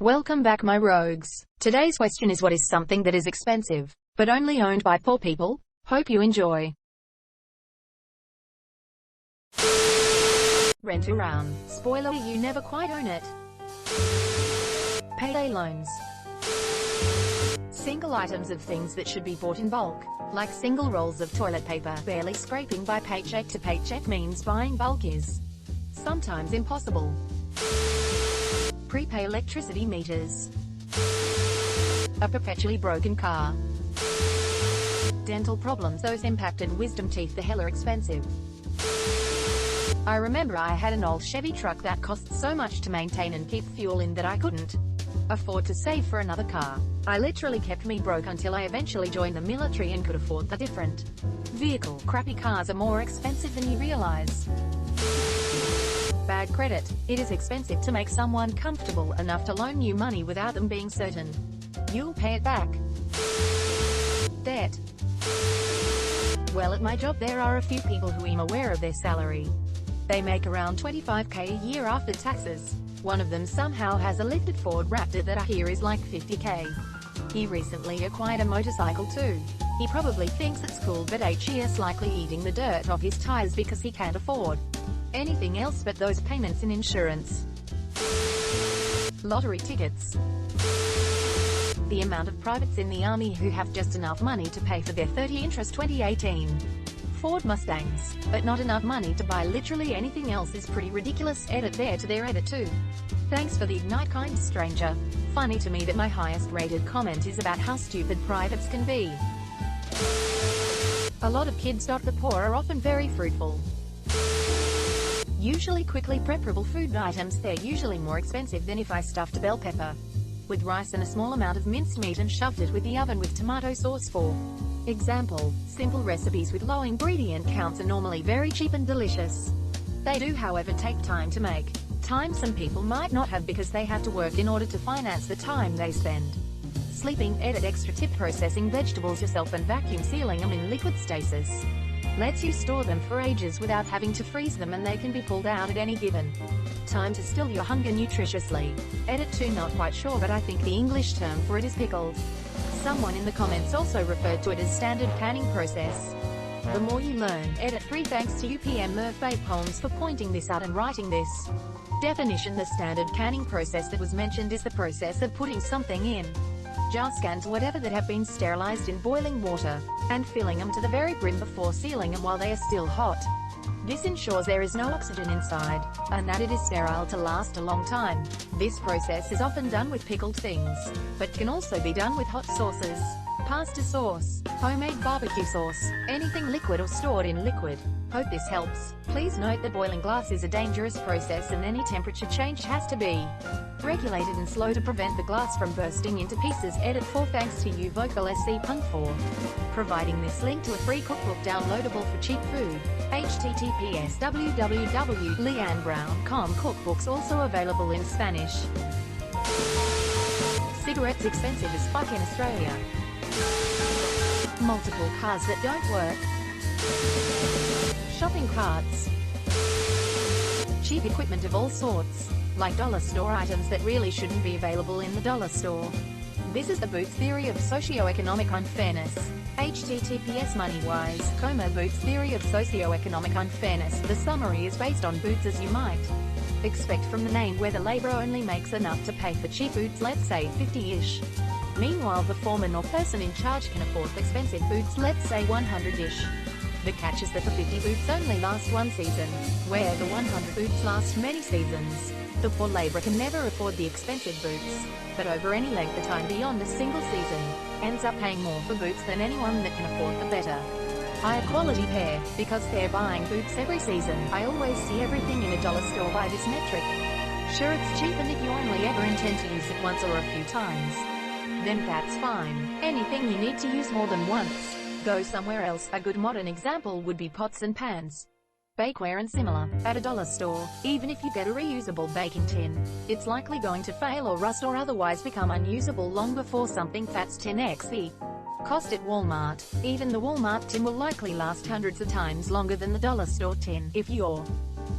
Welcome back, my rogues. Today's question is, what is something that is expensive, but only owned by poor people? Hope you enjoy. Rent around. Spoiler, you never quite own it. Payday loans. Single items of things that should be bought in bulk, like single rolls of toilet paper. Barely scraping by paycheck to paycheck means buying bulk is sometimes impossible. Prepay electricity meters. A perpetually broken car. Dental problems, those impacted wisdom teeth, the hell are expensive. I remember I had an old Chevy truck that cost so much to maintain and keep fuel in that I couldn't afford to save for another car. I literally kept me broke until I eventually joined the military and could afford the different vehicle. Crappy cars are more expensive than you realize. Bad credit. It is expensive to make someone comfortable enough to loan you money without them being certain you'll pay it back. Debt. Well, at my job there are a few people who am aware of their salary. They make around $25K a year after taxes. One of them somehow has a lifted Ford Raptor that I hear is like $50K. He recently acquired a motorcycle too. He probably thinks it's cool, but he's likely eating the dirt off his tires because he can't afford anything else but those payments in insurance. Lottery tickets. The amount of privates in the army who have just enough money to pay for their 30 interest 2018 Ford Mustangs, but not enough money to buy literally anything else is pretty ridiculous. Edit there to their edit too. Thanks for the ignite, kind stranger. Funny to me that my highest rated comment is about how stupid privates can be. A lot of kids. The poor are often very fruitful. Usually quickly preparable food items. They're usually more expensive than if I stuffed a bell pepper with rice and a small amount of minced meat and shoved it with the oven with tomato sauce. For example, simple recipes with low ingredient counts are normally very cheap and delicious. They do, however, take time to make. Time some people might not have because they have to work in order to finance the time they spend sleeping. Edit extra tip. Processing vegetables yourself and vacuum sealing them in liquid stasis lets you store them for ages without having to freeze them, and they can be pulled out at any given time to still your hunger nutritiously. Edit 2. Not quite sure, but I think the English term for it is pickled. Someone in the comments also referred to it as standard canning process. The more you learn. Edit 3. Thanks to UPM Murphy Poems for pointing this out and writing this definition. The standard canning process that was mentioned is the process of putting something in jar cans, whatever, that have been sterilized in boiling water, and filling them to the very brim before sealing them while they are still hot. This ensures there is no oxygen inside, and that it is sterile to last a long time. This process is often done with pickled things, but can also be done with hot sauces, pasta sauce, homemade barbecue sauce, anything liquid or stored in liquid. Hope this helps. Please note that boiling glass is a dangerous process and any temperature change has to be regulated and slow to prevent the glass from bursting into pieces. Edit 4. Thanks to you Vocal SC Punk for providing this link to a free cookbook downloadable for cheap food. https www.leannebrown.com. Cookbooks also available in Spanish. Cigarettes expensive as fuck in Australia. Multiple cars that don't work. Shopping carts. Cheap equipment of all sorts, like dollar store items that really shouldn't be available in the dollar store. This is the Boots theory of socio-economic unfairness. https Moneywise, Coma. Boots theory of socio-economic unfairness. The summary is based on boots, as you might expect from the name, where the labor only makes enough to pay for cheap boots, let's say 50-ish. Meanwhile, the foreman or person in charge can afford expensive boots, let's say 100-ish. The catch is that the 50 boots only last one season, where the 100 boots last many seasons. The poor labourer can never afford the expensive boots, but over any length of time beyond a single season, ends up paying more for boots than anyone that can afford the better, higher quality pair, because they're buying boots every season. I always see everything in a dollar store by this metric. Sure, it's cheap, and if you only ever intend to use it once or a few times, then that's fine. Anything you need to use more than once, go somewhere else. A good modern example would be pots and pans, bakeware and similar. At a dollar store, even if you get a reusable baking tin, it's likely going to fail or rust or otherwise become unusable long before something that's 10x the cost at Walmart. Even the Walmart tin will likely last hundreds of times longer than the dollar store tin. If you're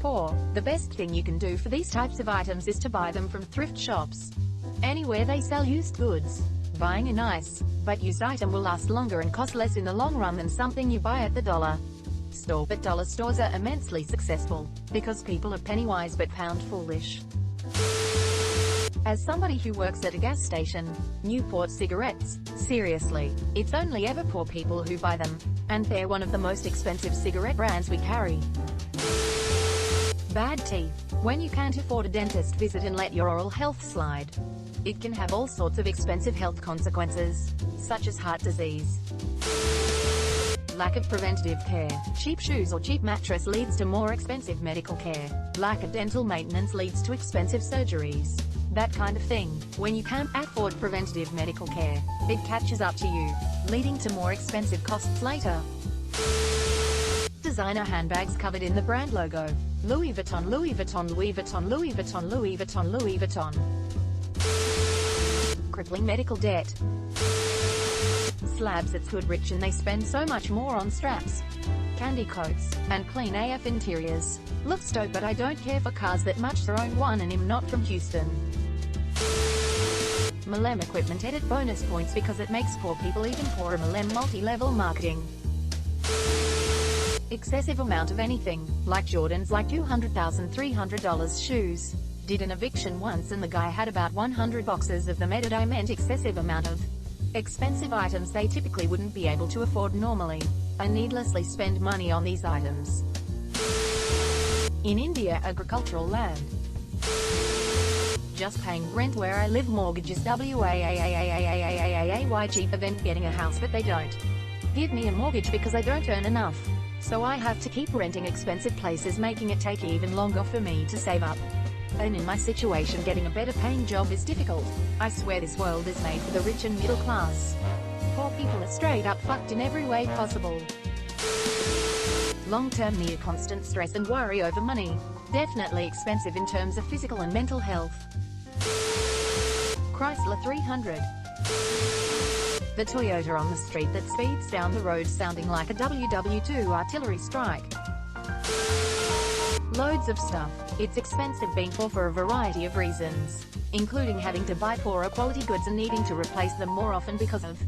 poor, the best thing you can do for these types of items is to buy them from thrift shops. Anywhere they sell used goods. Buying a nice, but used item will last longer and cost less in the long run than something you buy at the dollar store. But dollar stores are immensely successful, because people are penny-wise but pound foolish. As somebody who works at a gas station, Newport cigarettes, seriously, it's only ever poor people who buy them, and they're one of the most expensive cigarette brands we carry. Bad teeth. When you can't afford a dentist visit and let your oral health slide, it can have all sorts of expensive health consequences, such as heart disease. Lack of preventative care. Cheap shoes or cheap mattress leads to more expensive medical care. Lack of dental maintenance leads to expensive surgeries. That kind of thing. When you can't afford preventative medical care, it catches up to you, leading to more expensive costs later. Designer handbags covered in the brand logo. Louis Vuitton, Louis Vuitton, Louis Vuitton, Louis Vuitton, Louis Vuitton, Louis Vuitton. Crippling medical debt. Slabs it's good rich and they spend so much more on straps, candy coats, and clean AF interiors. Looks dope but I don't care for cars that much, so own one and I'm not from Houston. Millennium equipment edit bonus points because it makes poor people even poorer. Millennium multi-level marketing. Excessive amount of anything, like Jordans, like $200,300 shoes. Did an eviction once and the guy had about 100 boxes of them. Edit I meant excessive amount of expensive items they typically wouldn't be able to afford normally. I needlessly spend money on these items. In India, agricultural land. Just paying rent where I live. Mortgages way cheaper than getting a house, but they don't give me a mortgage because I don't earn enough. So I have to keep renting expensive places, making it take even longer for me to save up. And in my situation, getting a better paying job is difficult. I swear this world is made for the rich and middle class. Poor people are straight up fucked in every way possible. Long-term near constant stress and worry over money. Definitely expensive in terms of physical and mental health. Chrysler 300. The Toyota on the street that speeds down the road sounding like a WW2 artillery strike. Loads of stuff. It's expensive being poor for a variety of reasons, including having to buy poorer quality goods and needing to replace them more often because of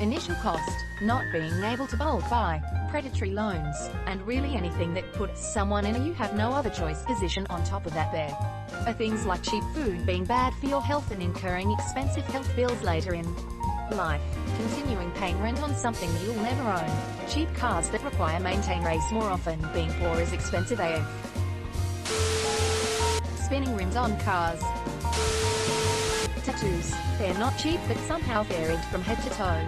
initial cost, not being able to bulk buy, predatory loans, and really anything that puts someone in a you have no other choice position. On top of that, there are things like cheap food being bad for your health and incurring expensive health bills later in life, continuing paying rent on something you'll never own, cheap cars that require maintain race more often. Being poor is expensive AF. Spinning rims on cars. Tattoos. They're not cheap but somehow varied from head to toe.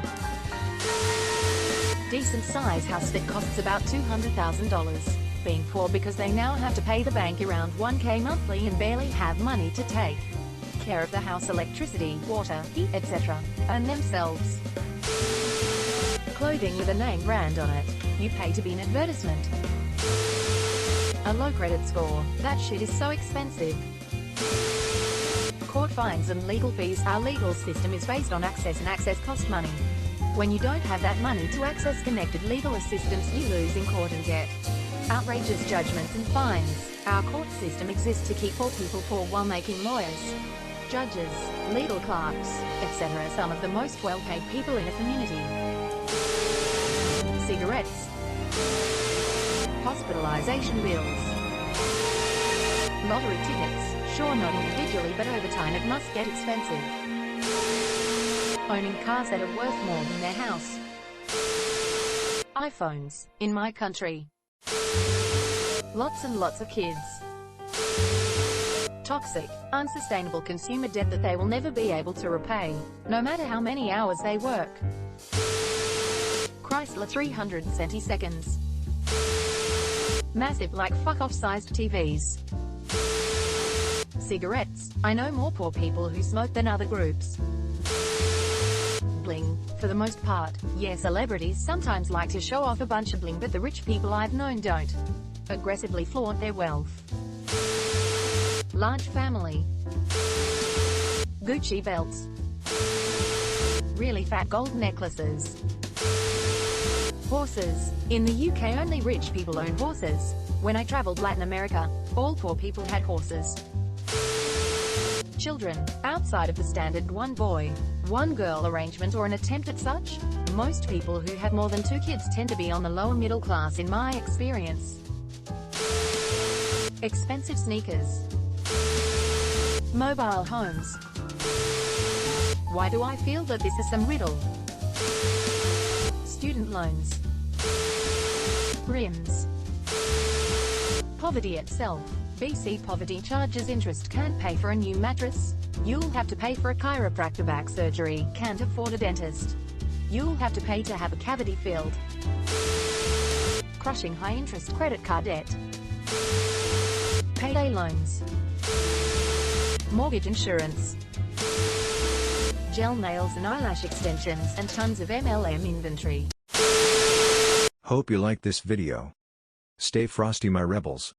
Decent size house that costs about $200,000. Being poor because they now have to pay the bank around $1,000 monthly and barely have money to take care of the house, electricity, water, heat, etc. and themselves. Clothing with a name brand on it. You pay to be an advertisement. A low credit score. That shit is so expensive. Court fines and legal fees. Our legal system is based on access, and access costs money. When you don't have that money to access connected legal assistance, you lose in court and get outrageous judgments and fines. Our court system exists to keep poor people poor while making lawyers, judges, legal clerks, etc. some of the most well-paid people in a community. Cigarettes. Hospitalization bills. Lottery tickets. Sure, not individually, but over time it must get expensive. Owning cars that are worth more than their house. iPhones. In my country. Lots and lots of kids. Toxic, unsustainable consumer debt that they will never be able to repay, no matter how many hours they work. Chrysler 370 seconds. Massive like fuck-off sized TVs. Cigarettes. I know more poor people who smoke than other groups. Bling. For the most part, yeah, celebrities sometimes like to show off a bunch of bling, but the rich people I've known don't aggressively flaunt their wealth. Large family. Gucci belts. Really fat gold necklaces. Horses. In the UK only rich people own horses. When I traveled Latin America, all poor people had horses. Children, outside of the standard one boy, one girl arrangement or an attempt at such? Most people who have more than 2 kids tend to be on the lower middle class in my experience. Expensive sneakers. Mobile homes. Why do I feel that this is some riddle? Student loans. Rims. Poverty itself. BC poverty charges interest. Can't pay for a new mattress? You'll have to pay for a chiropractor. Back surgery. Can't afford a dentist? You'll have to pay to have a cavity filled. Crushing high interest credit card debt. Payday loans. Mortgage insurance. Gel nails and eyelash extensions and tons of MLM inventory. Hope you like this video. Stay frosty, my rebels.